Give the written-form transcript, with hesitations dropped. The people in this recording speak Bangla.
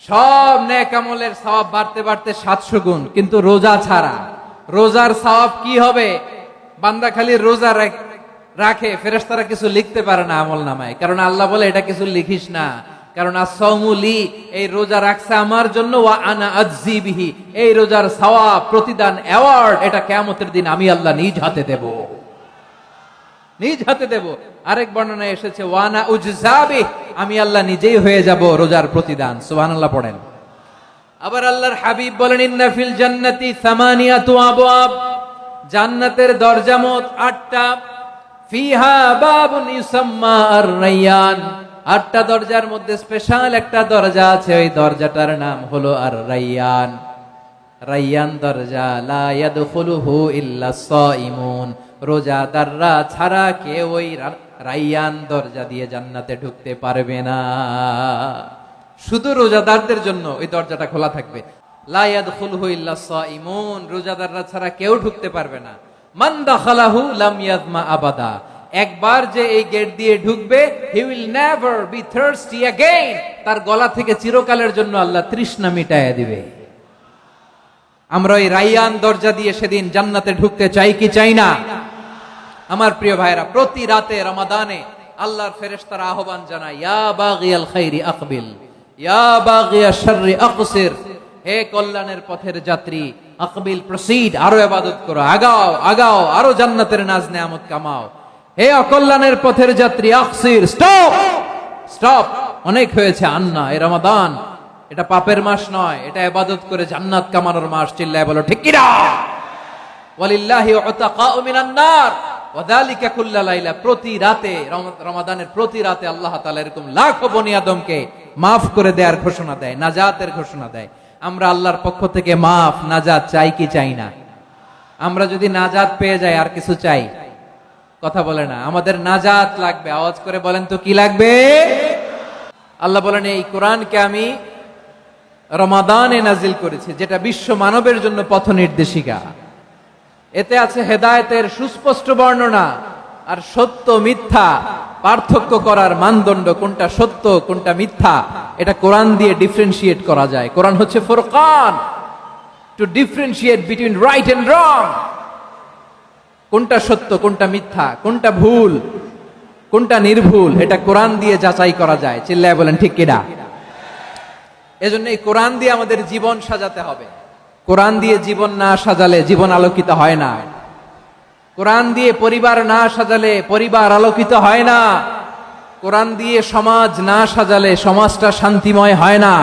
সব নেক আমলের সওয়াব বাড়তে বাড়তে 700 গুণ, কিন্তু রোজা ছাড়া, রোজার সওয়াব কি হবে? বান্দা খালি রোজা রাখে, ফেরেশতারা কিছু লিখতে পারে না আমল নামায়, কারণ আল্লাহ বলে এটা কিছু লিখিস না, কারণ as-সাওমু লি, এই রোজা রাখছে আমার জন্য, ওয়া আনা আজজি বিহি, এই রোজার সওয়াব, প্রতিদান, অ্যাওয়ার্ড, এটা কিয়ামতের দিন আমি আল্লাহ নিজ হাতে দেব, নিজ হাতে দেব। আরেক বর্ণনায় এসেছে ওয়ানা উজজাবি, আমি আল্লাহ নিজেই হয়ে যাব রোজার প্রতিদান। সুবহানাল্লাহ পড়েন। আবার আল্লাহর হাবিব বলেন ইন্না ফিল জান্নাতি সামানিয়াতু আবওয়াব, জান্নাতের দরজা মোট 8টা, ফিহা বাবুন ইউসাম্মা আর-রায়্যান, 8টা দরজার মধ্যে স্পেশাল একটা দরজা আছে, ওই দরজাটার নাম হলো আর-রায়্যান। রায়্যান দরজা, লা ইয়াদখুলুহু ইল্লা সাইমুন, রোজাদাররা ছাড়া কেউ ওই রায়্যান দরজা দিয়ে জান্নাতে ঢুকতে পারবে না। শুধু রোজাদারদের জন্য ওই দরজাটা খোলা থাকবে। লা ইয়াদখুলুহু ইল্লা সাইমুন, রোজাদাররা ছাড়া কেউ ঢুকতে পারবে না। মান দাখালাহু লাম ইয়াজমা আবাদা, একবার যে এই গেট দিয়ে ঢুকবে, he will never be thirsty again, তার গলা থেকে চিরকালের জন্য আল্লাহ তৃষ্ণা মিটায়া দিবে। আমরা ওই রায়্যান দরজা দিয়ে সেদিন জান্নাতে ঢুকতে চাই কি চাই না? আমার প্রিয় ভাইরা, প্রতি রাতে রমাদানে আল্লাহর ফেরেশতারা আহ্বান জানায়, ইয়া বাগিয়াল খাইরি আকবিল, ইয়া বাগিয়াশ শাররি আকসির, হে কল্যাণের পথের যাত্রী, আকবিল প্রসিড, আরো ইবাদত করো, আগাও আগাও, আরো জান্নাতের নাজ নেয়ামত কামাও। হে অকল্যাণের পথের যাত্রী, আকসির, স্টপ স্টপ, অনেক হয়েছে, আন্না, এই রমাদান এটা পাপের মাস নয়, এটা ইবাদত করে জান্নাত কামানোর মাস। চিল্লায় বলো ঠিক কি না? ওয়ালিল্লাহি উতাকাউ মিনান নার ওয়া যালিকা কুল্লা লাইলা, প্রতি রাতে, রমাদানের প্রতি রাতে আল্লাহ তাআলা এরকম লাখো বনি আদমকে maaf করে দেওয়ার ঘোষণা দেয়, নাজাতের ঘোষণা দেয়। আমরা আল্লাহর পক্ষ থেকে মাফ, নাজাত চাই কি চাই না? আমরা যদি নাজাত পেয়ে যাই আর কিছু চাই? কথা বলে না, আমাদের নাজাত লাগবে। আওয়াজ করে বলেন তো কি লাগবে? আল্লাহ বলেন এই কোরআনকে আমি রমাদানে নাজিল করেছি, যেটা বিশ্ব মানবের জন্য পথ নির্দেশিকা। এতে আছে হেদায়েতের সুস্পষ্ট বর্ণনা, আর সত্য মিথ্যা পার্থক্য করার মানদণ্ড, কোনটা সত্য কোনটা মিথ্যা, এটা কোরআন দিয়ে ডিফারেন্সিয়েট করা যায়। কোরআন হচ্ছে ফুরকান, to differentiate between right and wrong. কোনটা সত্য কোনটা মিথ্যা, কোনটা ভুল কোনটা নির্ভুল, এটা কোরআন দিয়ে যাচাই করা যায়। চিল্লায় বলেন ঠিক কিনা? এজন্য এই কোরআন দিয়ে আমাদের জীবন সাজাতে হবে। কোরআন দিয়ে জীবন না সাজালে জীবন আলোকিত হয় না। কোরআন দিয়ে পরিবার না সাজালে পরিবার আলোকিত হয় না। কোরআন দিয়ে সমাজ না সাজালে সমাজটা শান্তিময় হয় না।